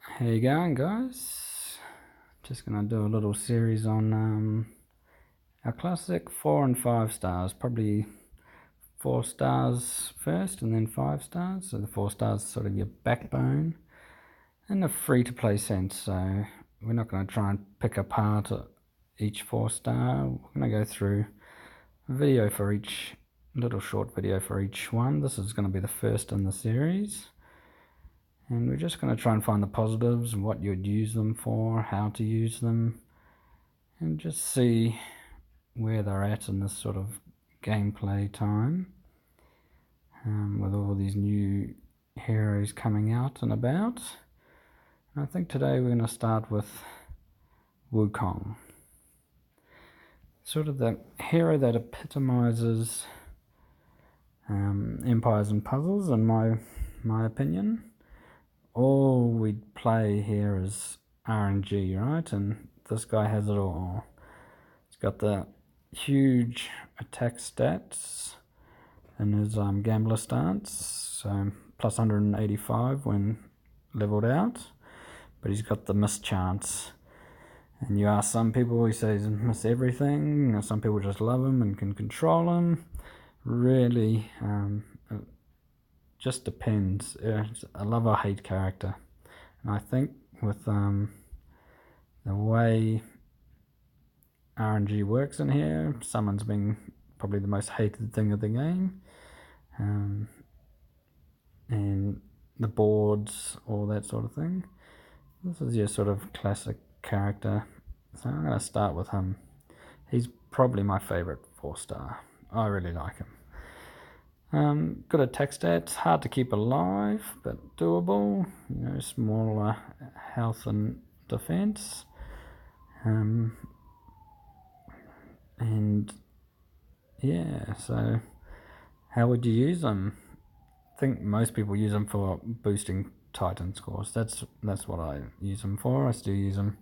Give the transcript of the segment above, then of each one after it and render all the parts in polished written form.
How you going, guys? Just gonna do a little series on our classic 4 and 5 stars. Probably 4 stars first and then 5 stars. So the 4 stars is sort of your backbone in a free-to-play sense. So we're not going to try and pick apart each 4 star. We're going to go through a video for each, little short video for each one. This is going to be the first in the series. And we're just going to try and find the positives, what you'd use them for, how to use them, and just see where they're at in this sort of gameplay time, with all these new heroes coming out and about. And I think today we're going to start with Wukong. Sort of the hero that epitomizes empires and puzzles, in my opinion. All we play here is RNG, right? And this guy has it all. He's got the huge attack stats in his gambler stance, so plus 185 when leveled out, but he's got the miss chance. And you ask some people, he says miss everything. Some people just love him and can control him. Really, it just depends. It's a love or hate character. And I think with the way RNG works in here, summons being probably the most hated thing of the game, and the boards, all that sort of thing. This is your sort of classic character, so I'm going to start with him. He's probably my favourite 4 star. I really like him. Good attack stats, hard to keep alive, but doable. Smaller health and defense. And yeah, so how would you use them? I think most people use them for boosting Titan scores. That's what I use them for. I still use them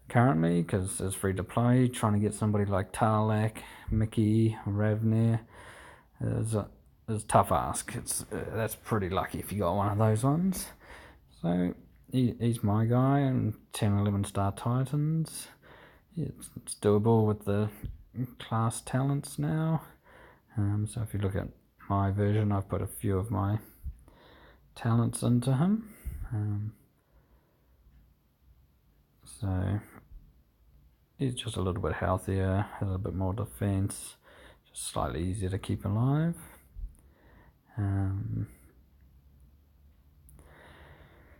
currently because it's free to play. Trying to get somebody like Tarlak, Mickey, Ravnir is a tough ask. That's pretty lucky if you got one of those ones. So he's my guy, and 10, 11 star Titans. It's doable with the class talents now. So if you look at my version, I've put a few of my talents into him. So he's just a little bit healthier, has a bit more defense, just slightly easier to keep alive.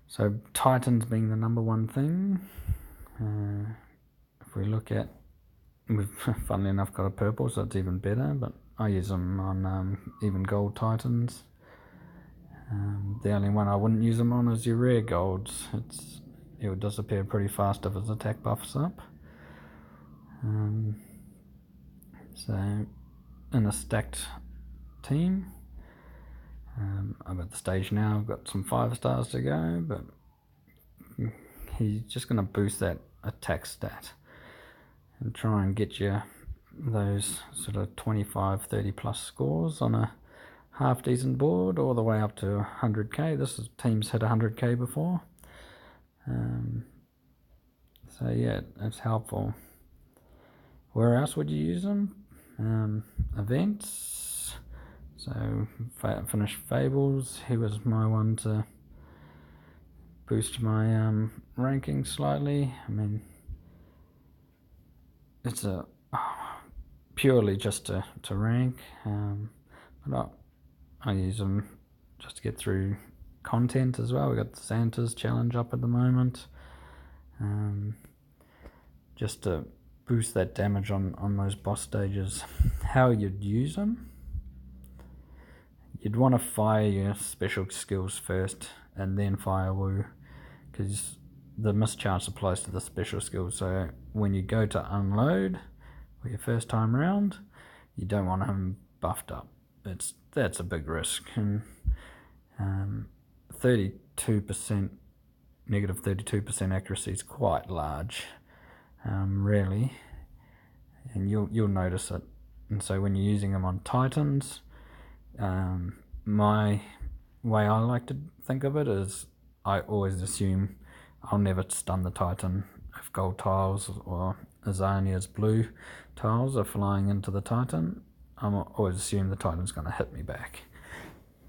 So Titans being the number one thing. If we look at, we've funnily enough got a purple, so it's even better, but I use them on even gold Titans. The only one I wouldn't use them on is your rare golds. It would disappear pretty fast if its attack buffs up. So in a stacked team, I'm at the stage now, I've got some 5 stars to go, but he's just going to boost that attack stat and try and get you those sort of 25, 30 plus scores on a half decent board, all the way up to 100k. This is teams hit 100k before. So yeah, it's helpful. Where else would you use them? Events. So finish Fables. He was my one to boost my ranking slightly. I mean, it's purely just to rank, but I use them just to get through content as well. We got the Santa's challenge up at the moment, just to boost that damage on those boss stages. How you'd use them? You'd want to fire your special skills first and then fire Wu, because the mischance applies to the special skills. So when you go to unload for your first time round, you don't want him buffed up. That's a big risk. And 32%, negative 32% accuracy is quite large, really, and you'll notice it. And so when you're using them on Titans, my way I like to think of it is I always assume I'll never stun the Titan if gold tiles or Azania's blue tiles are flying into the Titan. I'm always assume the Titan's going to hit me back.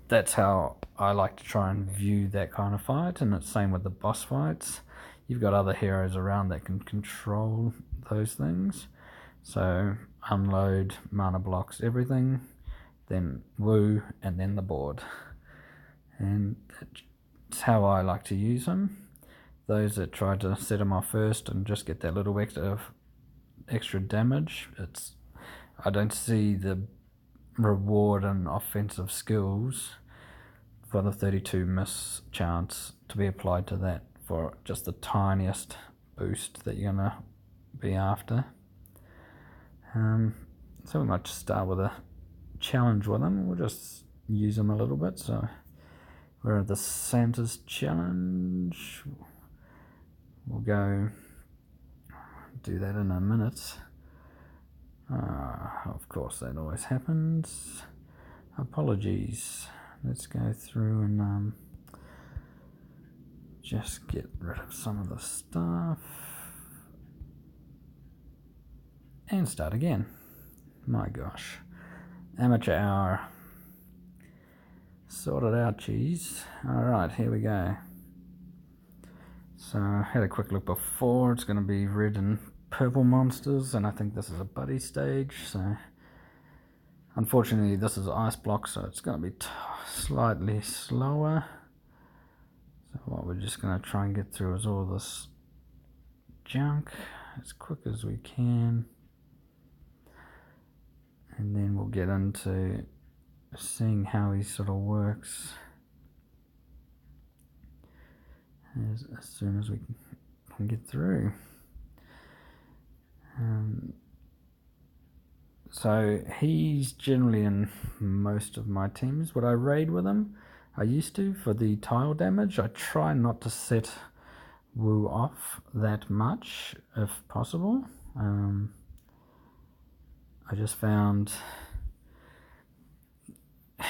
That's how I like to try and view that kind of fight, and it's same with the boss fights. You've got other heroes around that can control those things. So unload, mana blocks, everything, then woo, and then the board. And that's how I like to use them. Those that try to set them off first and just get that little extra damage, I don't see the reward and offensive skills for the 32 miss chance to be applied to that for just the tiniest boost that you're going to be after. So we might just start with a challenge with them. We'll just use them a little bit. So we're at the Santa's challenge. We'll go do that in a minute. Of course, that always happens. Apologies. Let's go through and just get rid of some of the stuff and start again. My gosh. Amateur hour. Sort it out, cheese. Alright, here we go. So I had a quick look before. It's going to be red and purple monsters, and I think this is a buddy stage. So unfortunately this is ice block, so it's going to be slightly slower. So what we're just going to try and get through is all this junk as quick as we can, and then we'll get into seeing how he sort of works as soon as we can get through. So he's generally in most of my teams. Would I raid with him? I used to for the tile damage. I try not to set Woo off that much if possible. I just found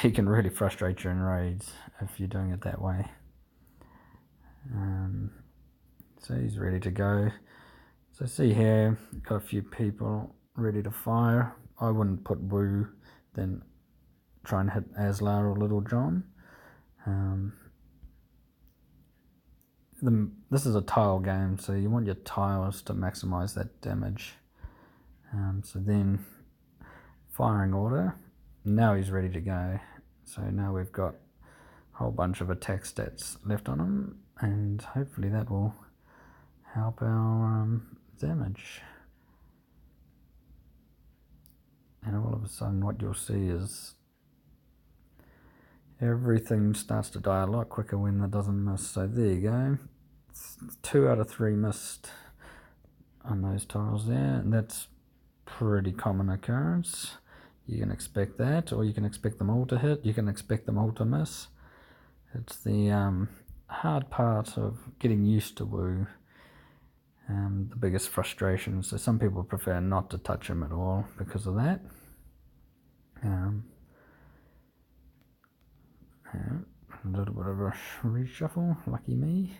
he can really frustrate you in raids if you're doing it that way. So he's ready to go. So see here, got a few people ready to fire. I wouldn't put Woo, then try and hit Aslar or Little John. This is a tile game, so you want your tiles to maximize that damage. So then firing order. Now he's ready to go. So now we've got a whole bunch of attack stats left on him, and hopefully that will help our damage. And all of a sudden what you'll see is everything starts to die a lot quicker when it doesn't miss. So there you go. It's 2 out of 3 missed on those tiles there, and that's pretty common occurrence. You can expect that, or you can expect them all to hit. You can expect them all to miss. It's the hard part of getting used to Woo. The biggest frustration. So some people prefer not to touch him at all because of that. A little bit of a reshuffle, lucky me,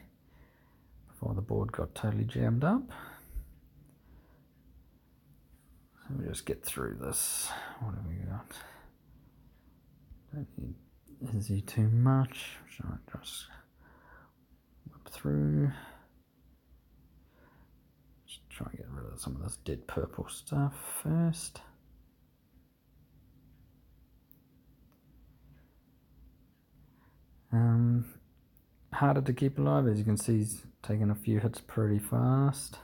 before the board got totally jammed up. So we just get through this. What have we got? Don't need Izzy too much. Should I just whip through? Just try and get rid of some of this dead purple stuff first. Harder to keep alive. As you can see, he's taking a few hits pretty fast.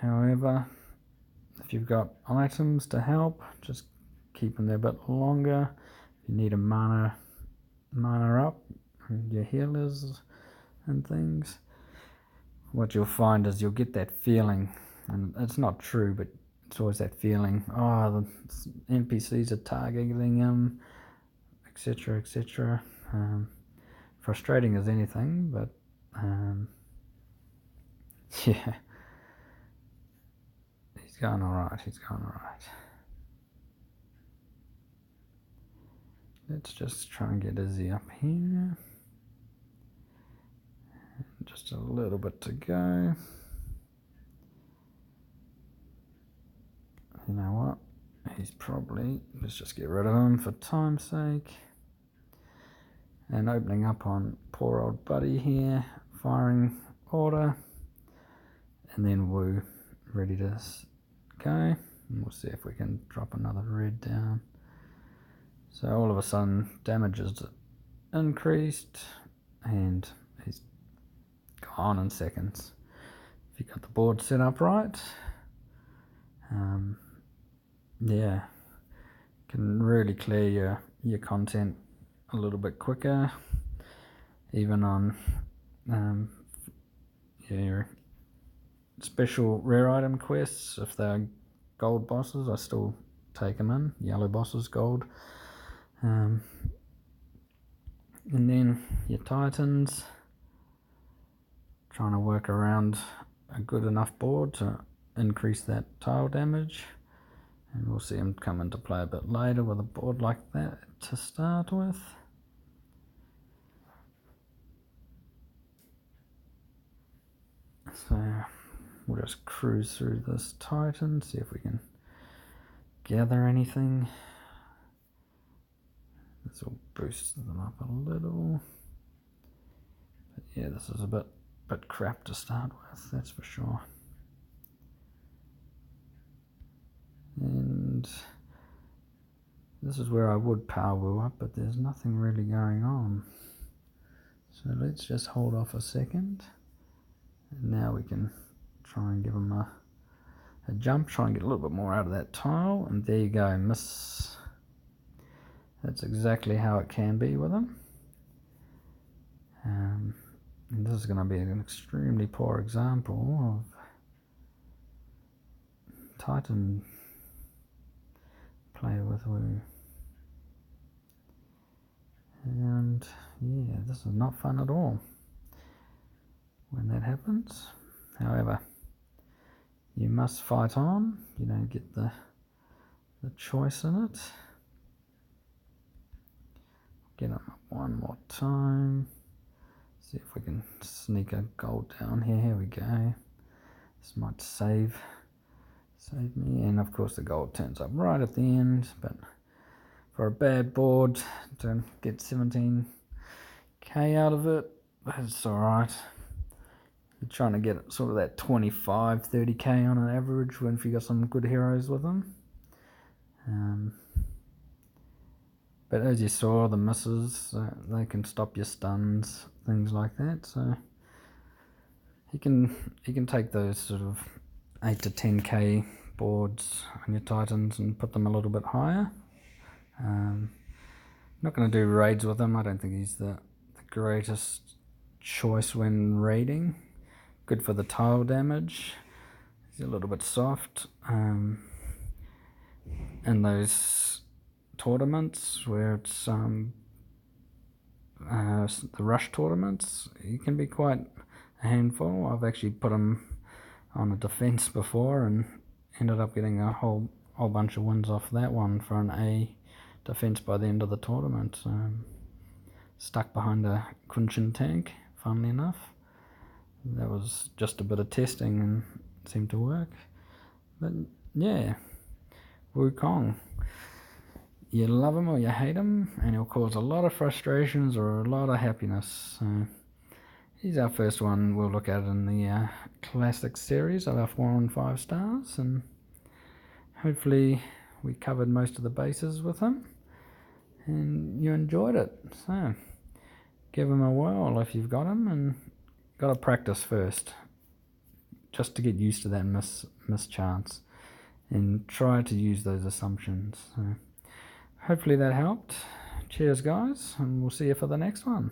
However, if you've got items to help, just keep them there a bit longer. If you need a mana up, your healers and things, what you'll find is you'll get that feeling, and it's not true, but it's always that feeling, oh, the NPCs are targeting him, etc, etc. Frustrating as anything, but yeah, he's going alright, Let's just try and get Izzy up here. Just a little bit to go. You know what? He's probably, let's just get rid of him for time's sake. And opening up on poor old Buddy here, firing order, and then Woo ready to go. And we'll see if we can drop another red down. So all of a sudden damage is increased and he's gone in seconds. If you got the board set up right, yeah, can really clear your content a little bit quicker, even on your special rare item quests. If they're gold bosses, I still take them in. Yellow bosses, gold. And then your titans, trying to work around a good enough board to increase that tile damage. And we'll see him come into play a bit later with a board like that to start with. So we'll just cruise through this Titan, see if we can gather anything. This will boost them up a little. But yeah, this is a bit crap to start with, that's for sure. And this is where I would power woo up, but there's nothing really going on. So let's just hold off a second. And now we can try and give him a jump, try and get a little bit more out of that tile. And there you go, miss. That's exactly how it can be with him. And this is going to be an extremely poor example of Titan play with Woo. And yeah, this is not fun at all when that happens. However, you must fight on. You don't get the choice in it. Get him up one more time. See if we can sneak a gold down here. Here we go. This might save me. And of course the gold turns up right at the end. But for a bad board, to get 17k out of it, that's alright. You're trying to get sort of that 25, 30k on an average when if you got some good heroes with them. But as you saw, the misses, they can stop your stuns, things like that. So you can take those sort of 8 to 10k boards on your Titans and put them a little bit higher. Not going to do raids with him. I don't think he's the greatest choice when raiding. Good for the tile damage. He's a little bit soft. And those tournaments where it's the rush tournaments, he can be quite a handful. I've actually put him on a defense before and ended up getting a whole bunch of wins off that one for an A defense by the end of the tournament. Stuck behind a Kunshin tank, funnily enough. That was just a bit of testing and it seemed to work. But yeah, Wukong. You love him or you hate him, and he'll cause a lot of frustrations or a lot of happiness. So he's our first one we'll look at in the classic series of our 4 and 5 stars, and hopefully we covered most of the bases with him and you enjoyed it. So give him a whirl if you've got him, and got to practice first just to get used to that miss chance and try to use those assumptions. So hopefully that helped. Cheers guys, and we'll see you for the next one.